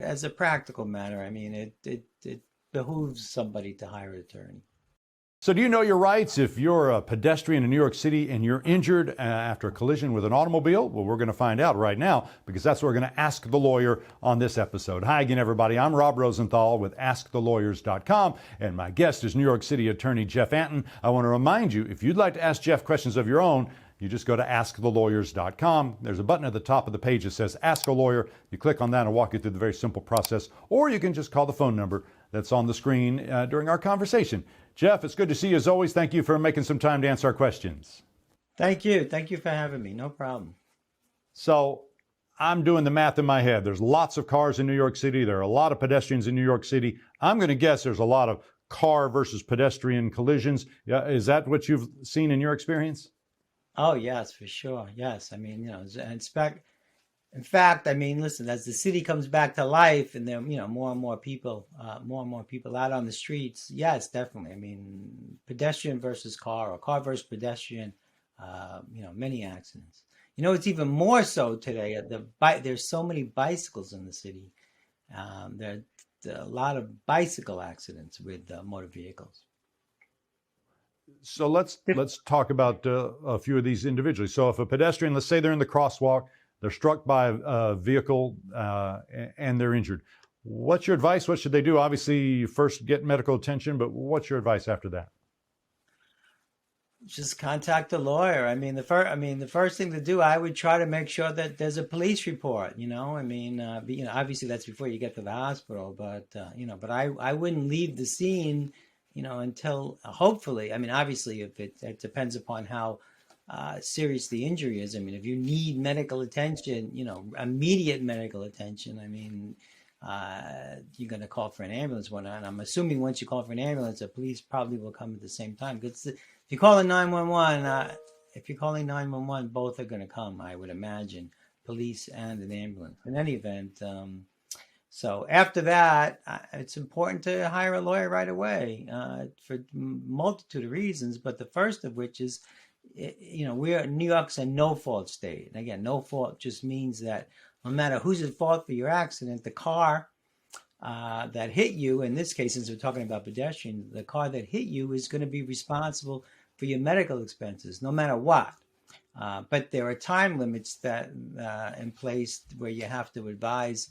as a practical matter, I mean, it behooves somebody to hire an attorney. So do you know your rights if you're a pedestrian in New York City and you're injured after a collision with an automobile? Well, we're going to find out right now because that's what we're going to ask the lawyer on this episode. Hi again, everybody. I'm Rob Rosenthal with AskTheLawyers.com, and my guest is New York City attorney Jeff Antin. I want to remind you, if you'd like to ask Jeff questions of your own, you just go to AskTheLawyers.com. There's a button at the top of the page that says Ask a Lawyer. You click on that and walk you through the very simple process, or you can just call the phone number that's on the screen during our conversation. Jeff, it's good to see you as always. Thank you for making some time to answer our questions. Thank you. Thank you for having me. No problem. So I'm doing the math in my head. There's lots of cars in New York City. There are a lot of pedestrians in New York City. I'm going to guess there's a lot of car versus pedestrian collisions. Yeah, is that what you've seen in your experience? Oh, yes, for sure. Yes. I mean, in fact, I mean, listen, as the city comes back to life and there, more and more people out on the streets. Yes, definitely. I mean, pedestrian versus car or car versus pedestrian, many accidents. It's even more so today. There's so many bicycles in the city. There are a lot of bicycle accidents with motor vehicles. So let's talk about a few of these individually. So if a pedestrian, let's say they're in the crosswalk, they're struck by a vehicle and they're injured. What's your advice? What should they do? Obviously, you first get medical attention, but what's your advice after that? Just contact a lawyer. I mean, the first thing to do, I would try to make sure that there's a police report. Obviously that's before you get to the hospital, but I wouldn't leave the scene, until hopefully. I mean, obviously, if it depends upon how serious the injury is. I mean, if you need medical attention, immediate medical attention, I mean, you're going to call for an ambulance one. And I'm assuming once you call for an ambulance, the police probably will come at the same time. Because if you're calling 911, both are going to come, I would imagine, police and an ambulance. In any event, so after that, it's important to hire a lawyer right away for a multitude of reasons. But the first of which is, New York's a no-fault state. And again, no fault just means that no matter who's at fault for your accident, the car that hit you, in this case, since we're talking about pedestrians, the car that hit you is going to be responsible for your medical expenses, no matter what. But there are time limits that in place where you have to advise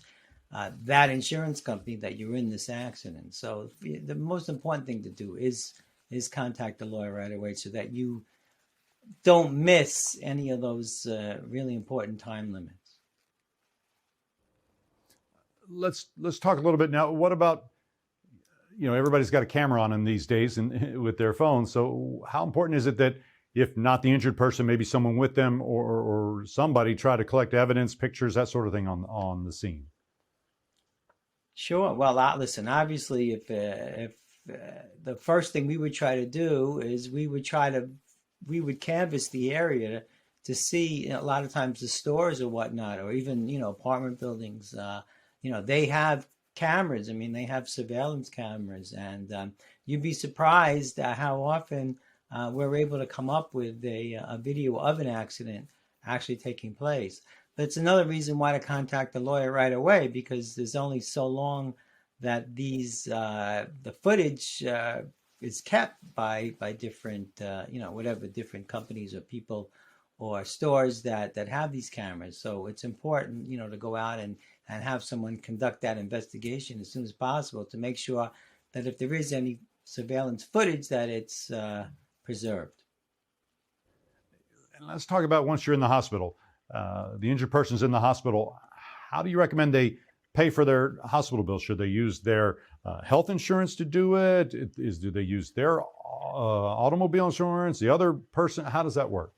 that insurance company that you're in this accident. So the most important thing to do is contact a lawyer right away so that you don't miss any of those really important time limits. Let's talk a little bit now. What about, everybody's got a camera on them these days and with their phones. So how important is it that if not the injured person, maybe someone with them or somebody try to collect evidence, pictures, that sort of thing on the scene? Sure. Well, listen, obviously, if the first thing we would try to do is we would canvass the area to see, a lot of times the stores or whatnot, or even, apartment buildings, they have cameras. I mean, they have surveillance cameras, and you'd be surprised how often we're able to come up with a video of an accident actually taking place. But it's another reason why to contact the lawyer right away, because there's only so long that the footage is kept by different, whatever different companies or people or stores that have these cameras. So it's important, to go out and have someone conduct that investigation as soon as possible to make sure that if there is any surveillance footage, that it's preserved. And let's talk about once you're in the hospital, the injured person's in the hospital. How do you recommend they pay for their hospital bills? Should they use their health insurance to do it? Do they use their automobile insurance? The other person? How does that work?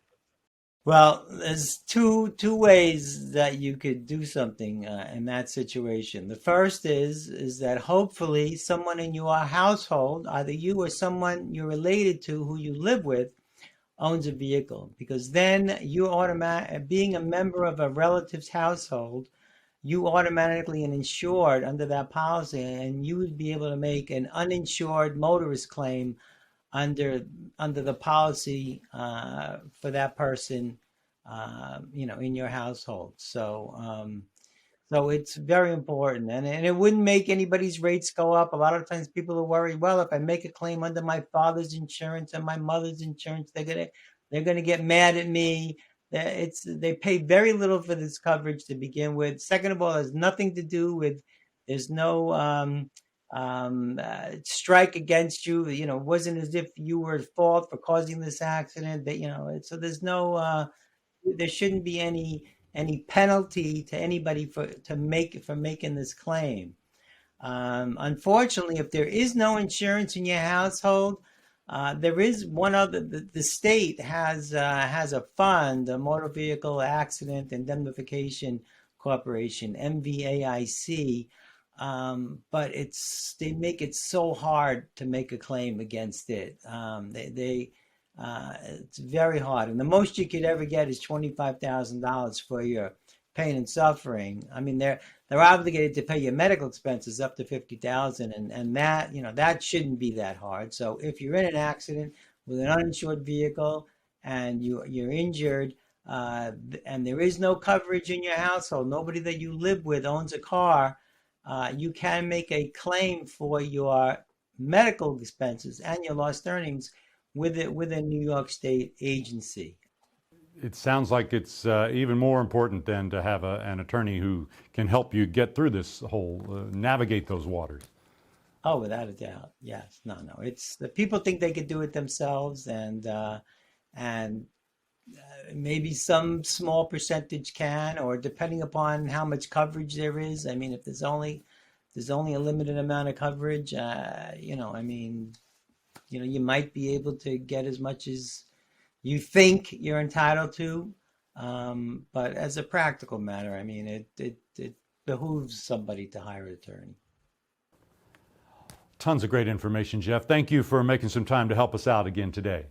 Well, there's two ways that you could do something in that situation. The first is that hopefully someone in your household, either you or someone you're related to who you live with, owns a vehicle, because then being a member of a relative's household, you automatically are insured under that policy, and you would be able to make an uninsured motorist claim under the policy for that person, in your household. So So it's very important, and it wouldn't make anybody's rates go up. A lot of times people are worried, well, if I make a claim under my father's insurance and my mother's insurance, they're gonna get mad at me. They pay very little for this coverage to begin with. Second of all, it has nothing to do with, there's no strike against you. You know, it wasn't as if you were at fault for causing this accident. That, you know, so there's no there shouldn't be any penalty to anybody for making this claim. Unfortunately, if there is no insurance in your household, there is one other. The state has a fund, a Motor Vehicle Accident Indemnification Corporation, MVAIC. But they make it so hard to make a claim against it. It's very hard, and the most you could ever get is $25,000 for your pain and suffering. I mean, they're obligated to pay your medical expenses up to $50,000, and that, you know, that shouldn't be that hard. So if you're in an accident with an uninsured vehicle and you're injured, and there is no coverage in your household, nobody that you live with owns a car, you can make a claim for your medical expenses and your lost earnings with a New York State agency. It sounds like it's even more important than to have an attorney who can help you get through this whole, navigate those waters. Oh, without a doubt. Yes. No. It's the people think they could do it themselves, and maybe some small percentage can, or depending upon how much coverage there is. I mean, if there's only a limited amount of coverage, you might be able to get as much as you think you're entitled to. But as a practical matter, I mean, it behooves somebody to hire an attorney. Tons of great information, Jeff. Thank you for making some time to help us out again today.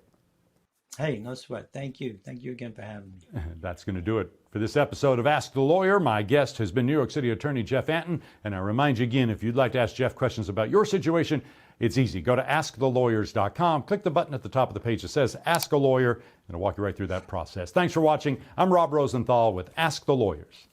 Hey, no sweat. Thank you. Thank you again for having me. That's going to do it for this episode of Ask the Lawyer. My guest has been New York City Attorney Jeff Antin. And I remind you again, if you'd like to ask Jeff questions about your situation, it's easy. Go to askthelawyer.com. Click the button at the top of the page that says Ask a Lawyer, and it'll walk you right through that process. Thanks for watching. I'm Rob Rosenthal with Ask the Lawyers.